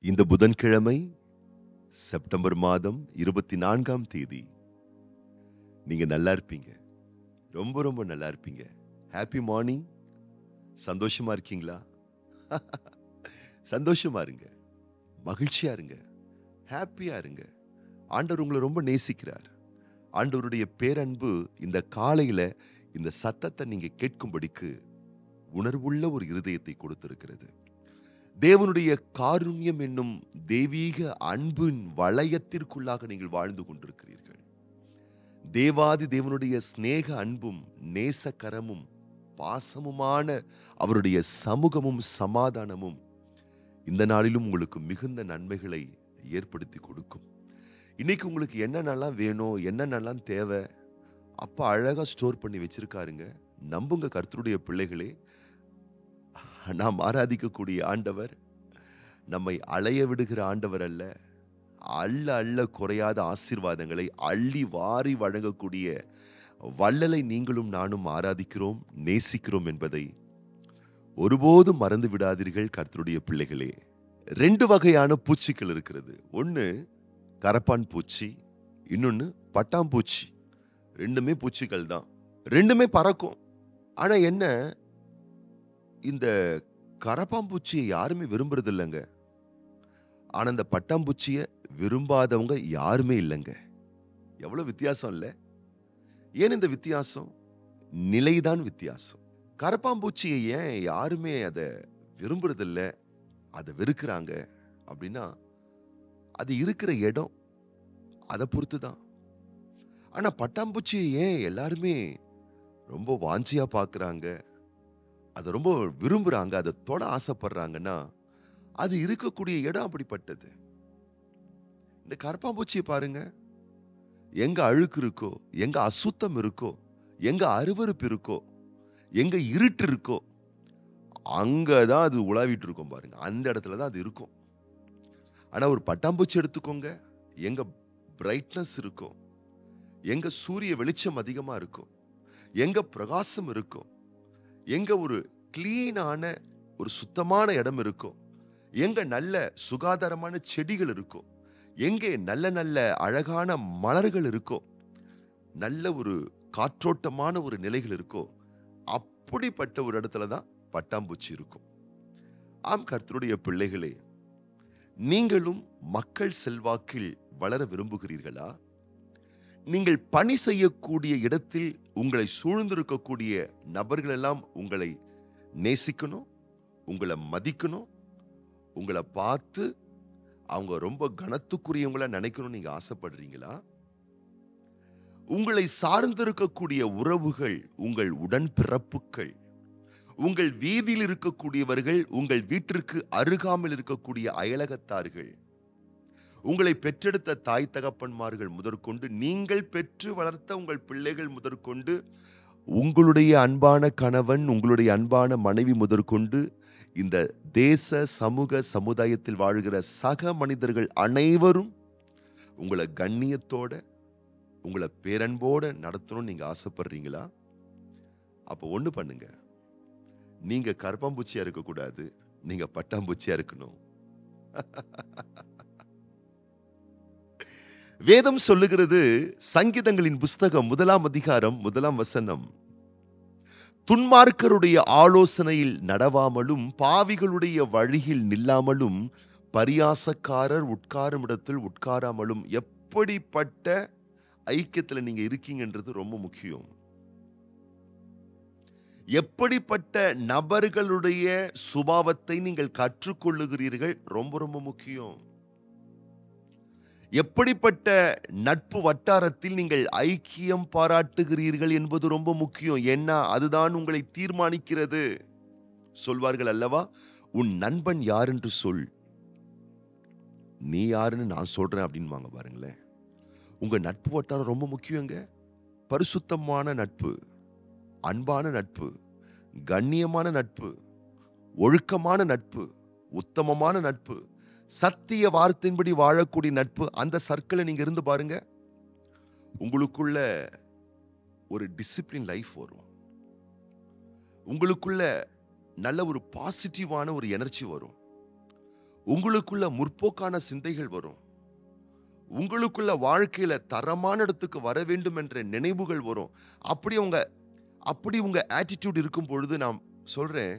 இந்த புதன்கிழமை செப்டம்பர் மாதம் 24ஆம் தேதி. நீங்க நல்லா இருப்பீங்க. ரொம்ப ரொம்ப நல்லா இருப்பீங்க. Happy morning. சந்தோஷமா இருக்கீங்களா? சந்தோஷமா இருங்க, மகிழ்ச்சியா இருங்க, ஹாப்பியா இருங்க. ஆண்டவர் உங்களை ரொம்ப நேசிக்கிறார். ஆண்டவருடைய பேரன்பு இந்த காலையில இந்த சத்தத்தை நீங்க கேட்கும்படிக்கு உணர்வுள்ள ஒரு இருதயத்தை கொடுத்திருக்கிறது. தேவனுடைய காருண்யம் என்னும் தெய்வீக அன்பின் வளையத்திற்குள்ளாக நீங்கள் வாழ்ந்து கொண்டிருக்கிறீர்கள். தேவாதி தேவனுடைய சிநேக அன்பும் நேசக்கரமும் பாசமுமான அவருடைய சமூகமும் சமாதானமும் இந்த நாளிலும் உங்களுக்கு மிகுந்த நன்மைகளை ஏற்படுத்தி கொடுக்கும். இன்னைக்கு உங்களுக்கு என்னென்னலாம் வேணும், என்னென்னலாம் தேவை, அப்ப அழகா ஸ்டோர் பண்ணி வச்சிருக்காருங்க. நம்புங்க கர்த்தருடைய பிள்ளைகளே, நாம் ஆராதிக்கக்கூடிய ஆண்டவர் நம்மை அலைய விடுகிற ஆண்டவர் அல்ல. அள்ள அள்ள குறையாத ஆசீர்வாதங்களை அள்ளி வாரி வழங்கக்கூடிய வள்ளலை நீங்களும் நானும் ஆராதிக்கிறோம், நேசிக்கிறோம் என்பதை ஒருபோதும் மறந்து விடாதீர்கள் கர்த்தருடைய பிள்ளைகளே. 2 வகையான பூச்சிகள் இருக்கிறது. ஒன்று கரப்பான் பூச்சி, இன்னொன்று பட்டாம்பூச்சி. ரெண்டுமே பூச்சிகள் தான், ரெண்டுமே பறக்கும். ஆனா என்ன, இந்த கரப்பாம்பூச்சியை யாருமே விரும்புறது இல்லைங்க. ஆனா இந்த பட்டாம்பூச்சியை விரும்பாதவங்க யாருமே இல்லைங்க. எவ்வளவு வித்தியாசம் இல்ல? ஏன் இந்த வித்தியாசம்? நிலைதான் வித்தியாசம். கரப்பாம்பூச்சியை ஏன் யாருமே அதை விரும்புறதில்ல, அதை வெறுக்கிறாங்க அப்படின்னா, அது இருக்கிற இடம் அதை பொறுத்து தான். ஆனா பட்டாம்பூச்சியை ஏன் எல்லாருமே ரொம்ப வாஞ்சியா பார்க்குறாங்க, அதை ரொம்ப விரும்புறாங்க, அதை தொட ஆசைப்படுறாங்கன்னா, அது இருக்கக்கூடிய இடம் அப்படிப்பட்டது. இந்த கரப்பாம்பூச்சியை பாருங்க, எங்க அழுக்கு இருக்கோ, எங்க அசுத்தம் இருக்கோ, எங்க அருவருப்பு இருக்கோ, எங்க இருட்டு இருக்கோ, அங்கதான் அது உலாவிட்டு இருக்கும் பாருங்க. அந்த இடத்துல தான் அது இருக்கும். ஆனா ஒரு பட்டாம்பூச்சி எடுத்துக்கோங்க, எங்க பிரைட்னஸ் இருக்கோ, எங்க சூரிய வெளிச்சம் அதிகமா இருக்கும், எங்க பிரகாசம் இருக்கும், எங்க ஒரு கிளீனான ஒரு சுத்தமான இடம் இருக்கும், எங்க நல்ல சுகாதாரமான செடிகள் இருக்கும், எங்கே நல்ல நல்ல அழகான மலர்கள் இருக்கோ, நல்ல ஒரு காற்றோட்டமான ஒரு நிலைகள் இருக்கோ, அப்படிப்பட்ட ஒரு இடத்துல தான் பட்டாம்பூச்சி இருக்கும். ஆம் கர்த்தருடைய பிள்ளைகளே, நீங்களும் மக்கள் செல்வாக்கில் வளர விரும்புகிறீர்களா? நீங்கள் பணி செய்யக்கூடிய இடத்தில் உங்களை சூழ்ந்திருக்கக்கூடிய நபர்கள் எல்லாம் உங்களை நேசிக்கணும், உங்களை மதிக்கணும், உங்களை பார்த்து அவங்க ரொம்ப கனத்துக்குரியவங்களா நினைக்கணும் நீங்க ஆசைப்படுறீங்களா? உங்களை சார்ந்திருக்கக்கூடிய உறவுகள், உங்கள் உடன்பிறப்புகள், உங்கள் வீதியில் இருக்கக்கூடியவர்கள், உங்கள் வீட்டிற்கு அருகாமல் இருக்கக்கூடிய அயலகத்தார்கள், உங்களை பெற்றெடுத்த தாய் தகப்பன்மார்கள் முதற்கொண்டு, நீங்கள் பெற்று வளர்த்த உங்கள் பிள்ளைகள் முதற்கொண்டு, உங்களுடைய அன்பான கணவன், உங்களுடைய அன்பான மனைவி முதற்கொண்டு, இந்த தேச சமூக சமுதாயத்தில் வாழ்கிற சக மனிதர்கள் அனைவரும் உங்களை கண்ணியத்தோட, உங்களை பேரன்போட நடத்தணும்னு நீங்க ஆசைப்படுறீங்களா? அப்போ ஒண்ணு பண்ணுங்க, நீங்க கரப்பாம்பூச்சியா இருக்கக்கூடாது, நீங்க பட்டாம்பூச்சியா இருக்கணும். வேதம் சொல்லுகிறது, சங்கீதங்களின் புஸ்தகம் 1ஆம் அதிகாரம் 1ஆம் வசனம், துன்மார்க்கருடைய ஆலோசனையில் நடவாமலும் பாவிகளுடைய வழியில் நில்லாமலும் பரியாசக்காரர் உட்காரும் இடத்தில் உட்காராமலும். எப்படிப்பட்ட ஐக்கியத்துல நீங்க இருக்கீங்கன்றது ரொம்ப முக்கியம். எப்படிப்பட்ட நபர்களுடைய சுபாவத்தை நீங்கள் கற்றுக்கொள்ளுகிறீர்கள் ரொம்ப ரொம்ப முக்கியம். எப்படிப்பட்ட நட்பு வட்டாரத்தில் நீங்கள் ஐக்கியம் பாராட்டுகிறீர்கள் என்பது ரொம்ப முக்கியம். ஏன்னா அதுதான் உங்களை தீர்மானிக்கிறது. சொல்வார்கள் அல்லவா, உன் நண்பன் யார் என்று சொல், நீ யாருன்னு நான் சொல்றேன் அப்படின்வாங்க பாருங்களேன். உங்க நட்பு வட்டாரம் ரொம்ப முக்கியங்க. பரிசுத்தமான நட்பு, அன்பான நட்பு, கண்ணியமான நட்பு, ஒழுக்கமான நட்பு, உத்தமமான நட்பு, சத்திய வார்த்தையின்படி வாழக்கூடிய நட்பு. அந்த சர்க்கிளை நீங்க இருந்து பாருங்க, உங்களுக்குள்ள ஒரு டிசிப்ளின் லைஃப் வரும். உங்களுக்குள்ள நல்ல ஒரு பாசிட்டிவான ஒரு எனர்ஜி வரும். உங்களுக்குள்ள முற்போக்கான சிந்தைகள் வரும். உங்களுக்குள்ள வாழ்க்கையில தரமான இடத்துக்கு வர வேண்டும் என்ற நினைவுகள் வரும். அப்படி உங்க ஆட்டிடியூட் இருக்கும் பொழுது நான் சொல்றேன்,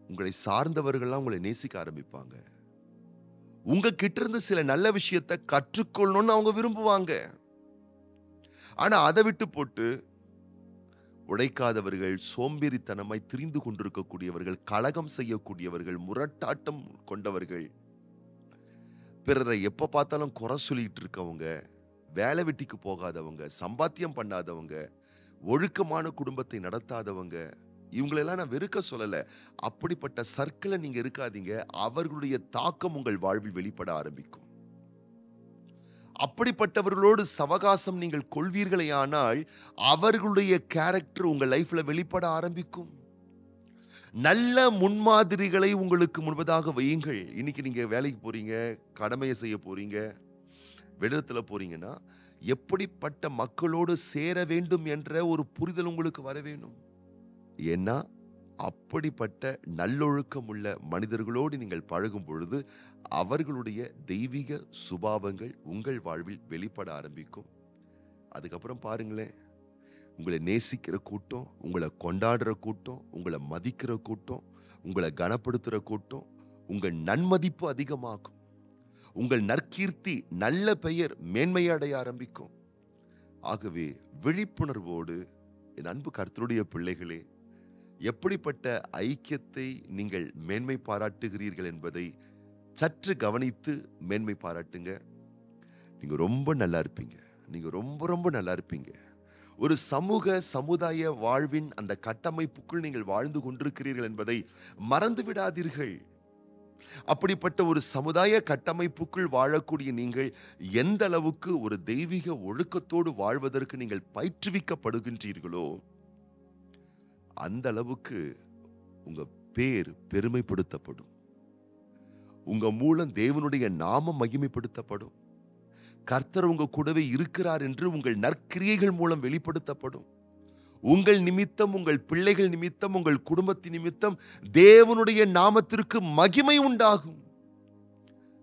உங்களை சார்ந்தவர்கள்லாம் உங்களை நேசிக்க ஆரம்பிப்பாங்க. உங்ககிட்ட இருந்து சில நல்ல விஷயத்தை கற்றுக்கொள்ளணும்னு அவங்க விரும்புவாங்க. ஆனா அதை விட்டு போட்டு உழைக்காதவர்கள், சோம்பேறித்தனமாய் திரிந்து கொண்டிருக்கக்கூடியவர்கள், கலகம் செய்யக்கூடியவர்கள், முரட்டாட்டம் கொண்டவர்கள், பிறரை எப்ப பார்த்தாலும் குறை சொல்லிட்டு இருக்கவங்க, வேலை வெட்டிக்கு போகாதவங்க, சம்பாத்தியம் பண்ணாதவங்க, ஒழுக்கமான குடும்பத்தை நடத்தாதவங்க, இவங்களெல்லாம் நான் வெறுக்க சொல்லல. அப்படிப்பட்ட சர்க்கிள நீங்க இருக்காதீங்க. அவர்களுடைய தாக்கம் உங்கள் வாழ்வில் வெளிப்பட ஆரம்பிக்கும். அப்படிப்பட்டவர்களோடு சவகாசம் நீங்கள் கொள்வீர்களேயானால் அவர்களுடைய கேரக்டர் உங்கள் லைஃப்ல வெளிப்பட ஆரம்பிக்கும். நல்ல முன்மாதிரிகளை உங்களுக்கு முன்பதாக வையுங்கள். இன்னைக்கு நீங்க வேலைக்கு போறீங்க, கடமையை செய்ய போறீங்க, வெளியிடத்துல போறீங்கன்னா எப்படிப்பட்ட மக்களோடு சேர வேண்டும் என்ற ஒரு புரிதல் உங்களுக்கு வர வேண்டும். ஏன்னா அப்படிப்பட்ட நல்லொழுக்கம் உள்ள மனிதர்களோடு நீங்கள் பழகும் பொழுது அவர்களுடைய தெய்வீக சுபாவங்கள் உங்கள் வாழ்வில் வெளிப்பட ஆரம்பிக்கும். அதுக்கப்புறம் பாருங்களேன், உங்களை நேசிக்கிற கூட்டம், உங்களை கொண்டாடுற கூட்டம், உங்களை மதிக்கிற கூட்டம், உங்களை கனப்படுத்துற கூட்டம், உங்கள் நன்மதிப்பு அதிகமாகும். உங்கள் நற்கீர்த்தி, நல்ல பெயர் மேன்மையடைய ஆரம்பிக்கும். ஆகவே விழிப்புணர்வோடு என் அன்பு கர்த்தருடைய பிள்ளைகளே, எப்படிப்பட்ட ஐக்கியத்தை நீங்கள் மேன்மை பாராட்டுகிறீர்கள் என்பதை சற்று கவனித்து மேன்மை பாராட்டுங்க. நீங்க ரொம்ப நல்லா இருப்பீங்க. நீங்க ரொம்ப ரொம்ப நல்லா இருப்பீங்க. ஒரு சமுதாய வாழ்வின் அந்த கட்டமைப்புக்குள் நீங்கள் வாழ்ந்து கொண்டிருக்கிறீர்கள் என்பதை மறந்து விடாதீர்கள். அப்படிப்பட்ட ஒரு சமுதாய கட்டமைப்புக்குள் வாழக்கூடிய நீங்கள் எந்த அளவுக்கு ஒரு தெய்வீக ஒழுக்கத்தோடு வாழ்வதற்கு நீங்கள் பயிற்றுவிக்கப்படுகின்றீர்களோ அந்த அளவுக்கு உங்க பேர் பெருமைப்படுத்தப்படும். உங்க மூலம் தேவனுடைய நாமம் மகிமைப்படுத்தப்படும். கர்த்தர் உங்க கூடவே இருக்கிறார் என்று உங்கள் நற்கிரியைகள் மூலம் வெளிப்படுத்தப்படும். உங்கள் நிமித்தம், உங்கள் பிள்ளைகள் நிமித்தம், உங்கள் குடும்பத்தின் நிமித்தம் தேவனுடைய நாமத்திற்கு மகிமை உண்டாகும்.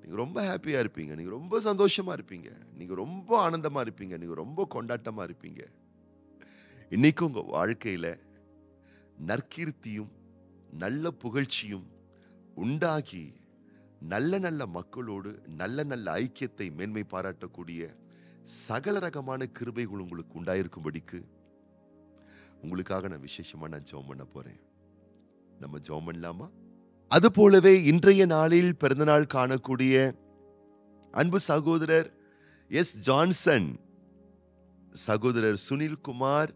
நீங்க ரொம்ப ஹாப்பியா இருப்பீங்க. நீங்க ரொம்ப சந்தோஷமா இருப்பீங்க. நீங்க ரொம்ப ஆனந்தமா இருப்பீங்க. நீங்க ரொம்ப கொண்டாட்டமா இருப்பீங்க. இன்னைக்கு உங்க வாழ்க்கையில நற்கீர்த்தியும் நல்ல புகழ்ச்சியும் உண்டாகி நல்ல நல்ல மக்களோடு நல்ல நல்ல ஐக்கியத்தை மேன்மை பாராட்டக்கூடிய சகல ரகமான கிருபைகள் உங்களுக்கு உண்டாயிருக்கும்படிக்கு உங்களுக்காக நான் விசேஷமா ஜெபம் பண்ண போறேன். நம்ம ஜெபம் பண்ணலாமா? அது போலவே இன்றைய நாளில் பிறந்தநாள் காணக்கூடிய அன்பு சகோதரர் எஸ் ஜான்சன், சகோதரர் சுனில் குமார்,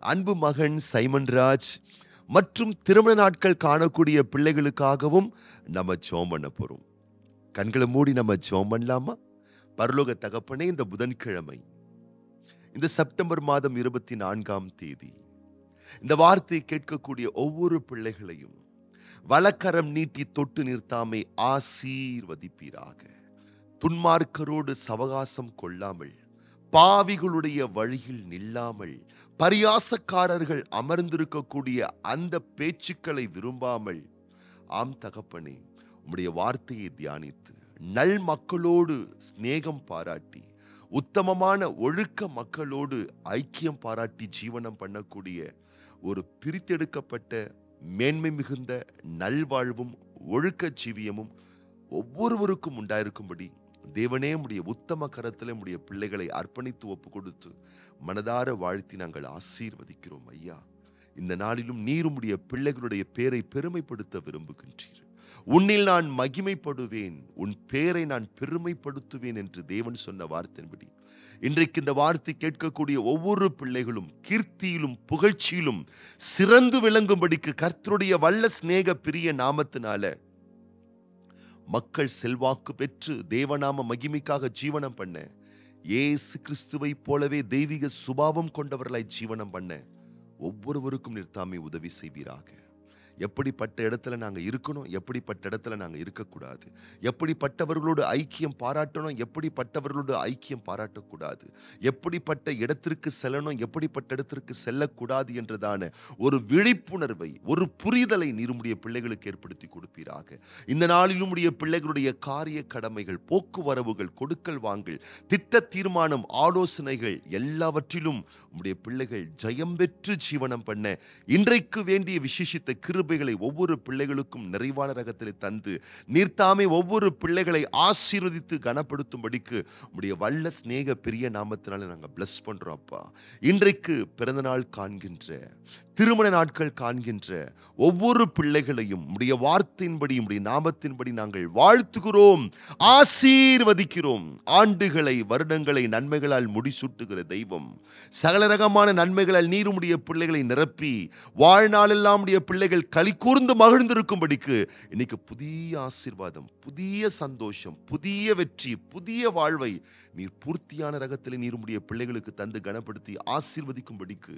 அன்பு மகன் சைமன் ராஜ் மற்றும் திருமண நாட்கள் காணக்கூடிய பிள்ளைகளுக்காகவும் நம்ம ஜெபம் பண்ண போறோம். கண்களை மூடி நம்ம ஜெபம் பண்ணலாமா? பரலோக தகப்பனே, இந்த புதன்கிழமை, இந்த செப்டம்பர் மாதம் 24ஆம் தேதி இந்த வார்த்தையை கேட்கக்கூடிய ஒவ்வொரு பிள்ளைகளையும் வலக்கரம் நீட்டி தொட்டு நிறுத்தாமை ஆசீர்வதிப்பீராக. துன்மார்க்கரோடு சவகாசம் கொள்ளாமல், பாவிகளுடைய வழியில் நில்லாமல், பரியாசக்காரர்கள் அமர்ந்திருக்கக்கூடிய அந்த பேச்சுக்களை விரும்பாமல், ஆம் தகப்பனே, உம்முடைய வார்த்தையை தியானித்து நல் மக்களோடு சிநேகம் பாராட்டி, உத்தமமான ஒழுக்க மக்களோடு ஐக்கியம் பாராட்டி ஜீவனம் பண்ணக்கூடிய ஒரு பிரித்தெடுக்கப்பட்ட மேன்மை மிகுந்த நல்வாழ்வும் ஒழுக்க ஜீவியமும் ஒவ்வொருவருக்கும் உண்டாயிருக்கும்படி தேவனே உம்முடைய உத்தம கரத்தில் உம்முடைய பிள்ளைகளை அர்ப்பணித்து ஒப்பு கொடுத்து மனதார வாழ்த்தி நாங்கள் ஆசீர்வதிக்கிறோம். ஐயா, இந்த நாளிலும் நீர் உம்முடைய பிள்ளைகளுடைய பேரை பெருமைப்படுத்த விரும்புகின்றீர். உன்னில் நான் மகிமைப்படுவேன், உன் பேரை நான் பெருமைப்படுத்துவேன் என்று தேவன் சொன்ன வார்த்தையின்படி இன்றைக்கு இந்த வார்த்தை கேட்கக்கூடிய ஒவ்வொரு பிள்ளைகளும் கீர்த்தியிலும் புகழ்ச்சியிலும் சிறந்து விளங்கும்படிக்கு கர்த்தருடைய வல்ல சிநேக பிரிய நாமத்தினால மக்கள் செல்வாக்கு பெற்று தேவநாம மகிமைக்காக ஜீவனம் பண்ண, இயேசு கிறிஸ்துவை போலவே தெய்வீக சுபாவம் கொண்டவர்களாய் ஜீவனம் பண்ண ஒவ்வொருவருக்கும் நிறுத்தாமை உதவி செய்வீராக. எப்படிப்பட்ட இடத்துல நாங்க இருக்கணும், எப்படிப்பட்ட இடத்துல நாங்க இருக்கக்கூடாது, எப்படிப்பட்டவர்களோடு ஐக்கியம் பாராட்டணும், எப்படிப்பட்டவர்களோடு ஐக்கியம் பாராட்டக்கூடாது, எப்படிப்பட்ட இடத்திற்கு செல்லணும், எப்படிப்பட்ட இடத்திற்கு செல்லக்கூடாது என்றதான ஒரு விழிப்புணர்வை, ஒரு புரிதலை நீர் உம்முடைய பிள்ளைகளுக்கு ஏற்படுத்தி கொடுப்பீராக. இந்த நாளில் உம்முடைய பிள்ளைகளுடைய காரிய கடமைகள், போக்குவரவுகள், கொடுக்கல் வாங்கல், திட்ட தீர்மானம், ஆலோசனைகள் எல்லாவற்றிலும் உம்முடைய பிள்ளைகள் ஜெயம் பெற்று ஜீவனம் பண்ண இன்றைக்கு வேண்டிய விசேஷித்த கிருபைகளை ஒவ்வொரு பிள்ளைகளுக்கும் நிறைவான ரகத்திலே தந்து நீர்த்தாமே ஒவ்வொரு பிள்ளைகளை ஆசீர்வதித்து கனப்படுத்தும்படிக்கு உம்முடைய வல்ல சிநேக பெரிய நாமத்தினால நாங்கள் பிளஸ் பண்றோம் அப்பா. இன்றைக்கு பிறந்த நாள் காண்கின்ற, திருமண நாட்கள் காண்கின்ற ஒவ்வொரு பிள்ளைகளையும் உம்முடைய வார்த்தையின்படி, உம்முடைய நாமத்தின்படி நாங்கள் வாழ்த்துகிறோம், ஆசீர்வதிக்கிறோம். ஆண்டுகளை, வருடங்களை நன்மைகளால் முடிசூட்டுகிற தெய்வம், சகல ரகமான நன்மைகளால் நீர் உம்முடைய பிள்ளைகளை நிரப்பி வாழ்நாளெல்லாம் உம்முடைய பிள்ளைகள் களி கூர்ந்து மகிழ்ந்திருக்கும்படிக்கு இன்னைக்கு புதிய ஆசீர்வாதம், புதிய சந்தோஷம், புதிய வெற்றி, புதிய வாழ்வை நீர் பூர்த்தியான ரகத்திலே நீர் உம்முடைய பிள்ளைகளுக்கு தந்து கனப்படுத்தி ஆசீர்வதிக்கும்படிக்கு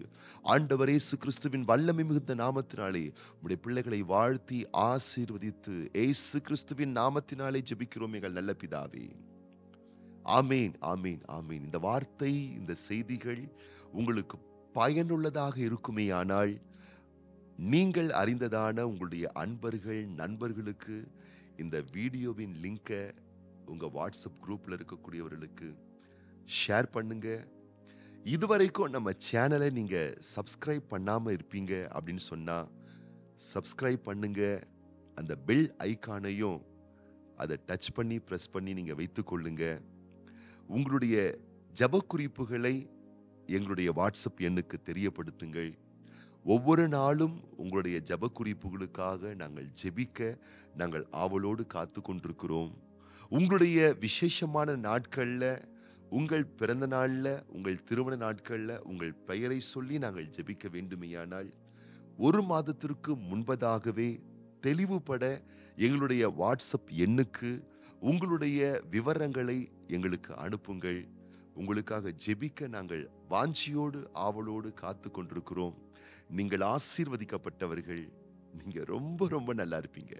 ஆண்டவர் இயேசு கிறிஸ்துவின் வல்லமை மிகுந்த நாமத்தினாலே உம்முடைய பிள்ளைகளை வாழ்த்தி ஆசீர்வதித்து இயேசு கிறிஸ்துவின் நாமத்தினாலே ஜெபிக்கிறோம் எங்கள் நல்ல பிதாவே. ஆமேன், ஆமேன், ஆமேன். இந்த வார்த்தை, இந்த செய்திகள் உங்களுக்கு பயனுள்ளதாக இருக்குமேயானால் நீங்கள் அறிந்ததான உங்களுடைய அன்பர்கள், நண்பர்களுக்கு இந்த வீடியோவின் லிங்கை உங்க வாட்ஸ்அப் குரூப்ல இருக்கக்கூடியவர்களுக்கு ஷேர் பண்ணுங்க. இதுவரைக்கும் நம்ம சேனலை நீங்க சப்ஸ்கிரைப் பண்ணாம இருப்பீங்க அப்படின்னு சொன்னா சப்ஸ்கிரைப் பண்ணுங்க. அந்த பெல் ஐகானையும் அதை டச் பண்ணி பிரஸ் பண்ணி நீங்க வைத்துக் கொள்ளுங்க. உங்களுடைய ஜெப குறிப்புகளை எங்களுடைய வாட்ஸ்அப் எண்ணுக்கு தெரியப்படுத்துங்கள். ஒவ்வொரு நாளும் உங்களுடைய ஜெப குறிப்புகளுக்காக நாங்கள் ஜெபிக்க நாங்கள் ஆவலோடு காத்து கொண்டிருக்கிறோம். உங்களுடைய விசேஷமான நாட்கள்ல, உங்கள் பிறந்த நாள்ல, உங்கள் திருமண நாட்கள்ல உங்கள் பெயரை சொல்லி நாங்கள் ஜெபிக்க வேண்டுமேயானால் 1 மாதத்திற்கு முன்பதாகவே தெளிவுபட எங்களுடைய வாட்ஸ்அப் எண்ணுக்கு உங்களுடைய விவரங்களை எங்களுக்கு அனுப்புங்கள். உங்களுக்காக ஜெபிக்க நாங்கள் வாஞ்சியோடு ஆவலோடு காத்து கொண்டிருக்கிறோம். நீங்கள் ஆசீர்வதிக்கப்பட்டவர்கள். நீங்க ரொம்ப ரொம்ப நல்லா இருப்பீங்க.